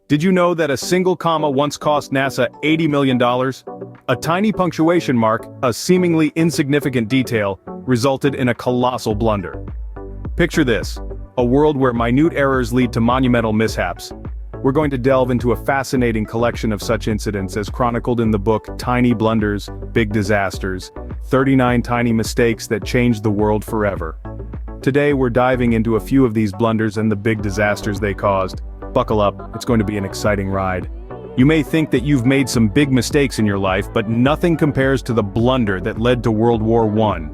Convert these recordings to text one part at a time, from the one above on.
Did you know that a single comma once cost NASA $80 million? A tiny punctuation mark, a seemingly insignificant detail, resulted in a colossal blunder. Picture this, a world where minute errors lead to monumental mishaps. We're going to delve into a fascinating collection of such incidents as chronicled in the book Tiny Blunders, Big Disasters, 39 Tiny Mistakes That Changed the World Forever. Today we're diving into a few of these blunders and the big disasters they caused. Buckle up, it's going to be an exciting ride. You may think that you've made some big mistakes in your life, but nothing compares to the blunder that led to World War I.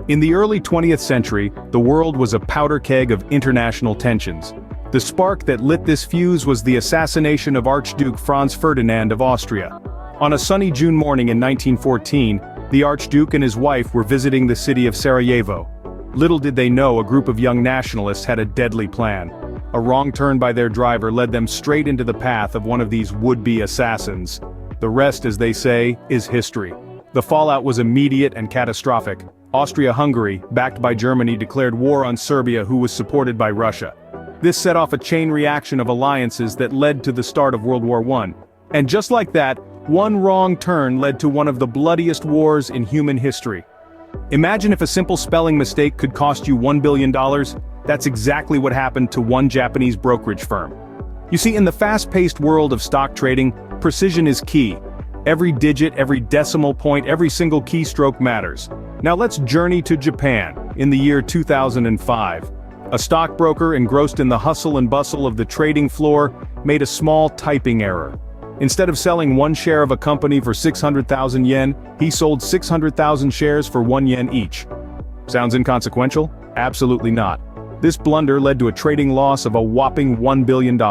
In the early 20th century, the world was a powder keg of international tensions. The spark that lit this fuse was the assassination of Archduke Franz Ferdinand of Austria. On a sunny June morning in 1914, the Archduke and his wife were visiting the city of Sarajevo. Little did they know a group of young nationalists had a deadly plan. A wrong turn by their driver led them straight into the path of one of these would-be assassins. The rest, as they say, is history. The fallout was immediate and catastrophic. Austria-Hungary, backed by Germany, declared war on Serbia, who was supported by Russia. This set off a chain reaction of alliances that led to the start of World War I. And just like that, one wrong turn led to one of the bloodiest wars in human history. Imagine if a simple spelling mistake could cost you $1 billion. That's exactly what happened to one Japanese brokerage firm. You see, in the fast-paced world of stock trading, precision is key. Every digit, every decimal point, every single keystroke matters. Now let's journey to Japan, in the year 2005. A stockbroker engrossed in the hustle and bustle of the trading floor made a small typing error. Instead of selling one share of a company for 600,000 yen, he sold 600,000 shares for 1 yen each. Sounds inconsequential? Absolutely not. This blunder led to a trading loss of a whopping $1 billion.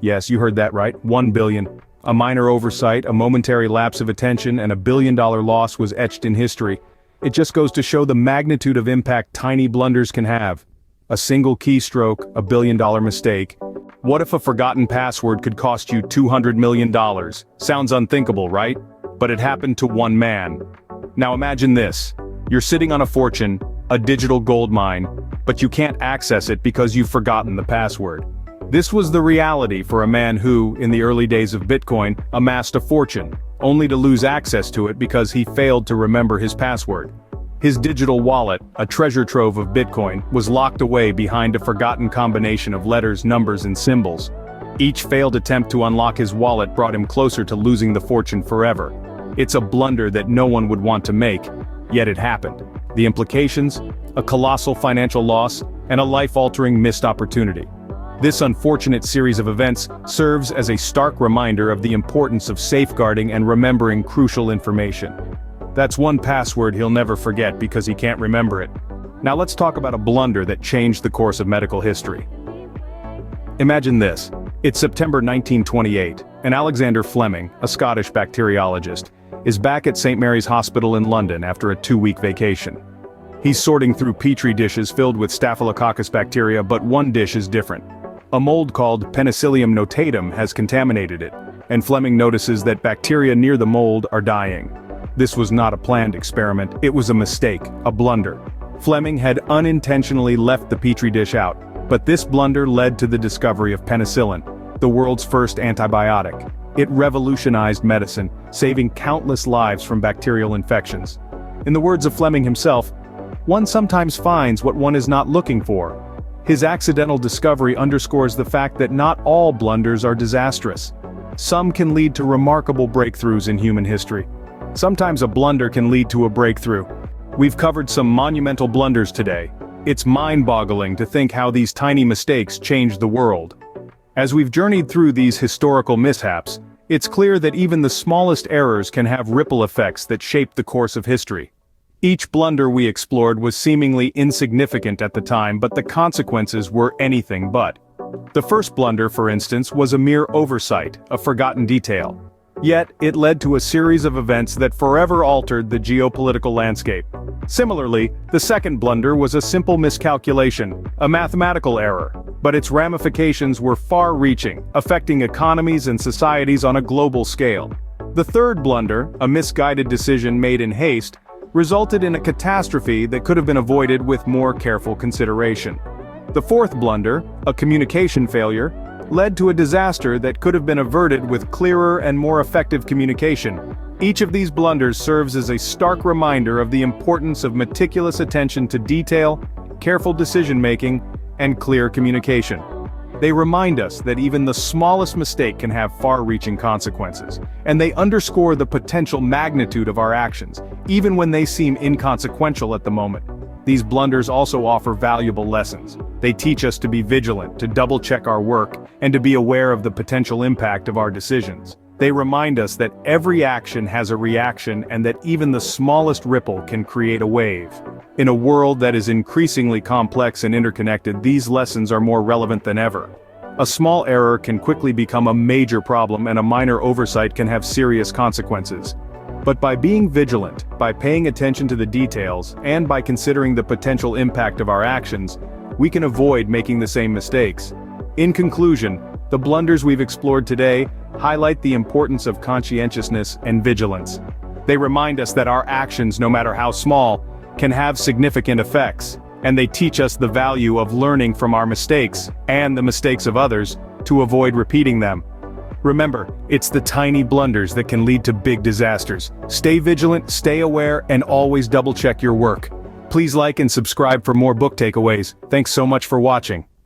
Yes, you heard that right, $1 billion. A minor oversight, a momentary lapse of attention, and $1 billion loss was etched in history. It just goes to show the magnitude of impact tiny blunders can have. A single keystroke, $1 billion mistake. What if a forgotten password could cost you $200 million? Sounds unthinkable, right? But it happened to one man. Now imagine this. You're sitting on a fortune, a digital gold mine, but you can't access it because you've forgotten the password. This was the reality for a man who, in the early days of Bitcoin, amassed a fortune, only to lose access to it because he failed to remember his password. His digital wallet, a treasure trove of Bitcoin, was locked away behind a forgotten combination of letters, numbers, and symbols. Each failed attempt to unlock his wallet brought him closer to losing the fortune forever. It's a blunder that no one would want to make, yet it happened. The implications? A colossal financial loss, and a life-altering missed opportunity. This unfortunate series of events serves as a stark reminder of the importance of safeguarding and remembering crucial information. That's one password he'll never forget because he can't remember it. Now let's talk about a blunder that changed the course of medical history. Imagine this. It's September 1928, and Alexander Fleming, a Scottish bacteriologist, is back at St. Mary's Hospital in London after a 2-week vacation. He's sorting through petri dishes filled with Staphylococcus bacteria, but one dish is different. A mold called Penicillium notatum has contaminated it, and Fleming notices that bacteria near the mold are dying. This was not a planned experiment, it was a mistake, a blunder. Fleming had unintentionally left the petri dish out, but this blunder led to the discovery of penicillin, the world's first antibiotic. It revolutionized medicine, saving countless lives from bacterial infections. In the words of Fleming himself, "One sometimes finds what one is not looking for." His accidental discovery underscores the fact that not all blunders are disastrous. Some can lead to remarkable breakthroughs in human history. Sometimes a blunder can lead to a breakthrough. We've covered some monumental blunders today. It's mind-boggling to think how these tiny mistakes changed the world. As we've journeyed through these historical mishaps, it's clear that even the smallest errors can have ripple effects that shape the course of history. Each blunder we explored was seemingly insignificant at the time, but the consequences were anything but. The first blunder, for instance, was a mere oversight, a forgotten detail. Yet, it led to a series of events that forever altered the geopolitical landscape. Similarly, the second blunder was a simple miscalculation, a mathematical error, but its ramifications were far-reaching, affecting economies and societies on a global scale. The third blunder, a misguided decision made in haste, resulted in a catastrophe that could have been avoided with more careful consideration. The fourth blunder, a communication failure, led to a disaster that could have been averted with clearer and more effective communication. Each of these blunders serves as a stark reminder of the importance of meticulous attention to detail, careful decision-making, and clear communication. They remind us that even the smallest mistake can have far-reaching consequences, and they underscore the potential magnitude of our actions, even when they seem inconsequential at the moment. These blunders also offer valuable lessons. They teach us to be vigilant, to double-check our work, and to be aware of the potential impact of our decisions. They remind us that every action has a reaction and that even the smallest ripple can create a wave. In a world that is increasingly complex and interconnected, these lessons are more relevant than ever. A small error can quickly become a major problem, and a minor oversight can have serious consequences. But by being vigilant, by paying attention to the details, and by considering the potential impact of our actions, we can avoid making the same mistakes. In conclusion, the blunders we've explored today highlight the importance of conscientiousness and vigilance. They remind us that our actions, no matter how small, can have significant effects, and they teach us the value of learning from our mistakes, and the mistakes of others, to avoid repeating them. Remember, it's the tiny blunders that can lead to big disasters. Stay vigilant, stay aware, and always double-check your work. Please like and subscribe for more book takeaways. Thanks so much for watching.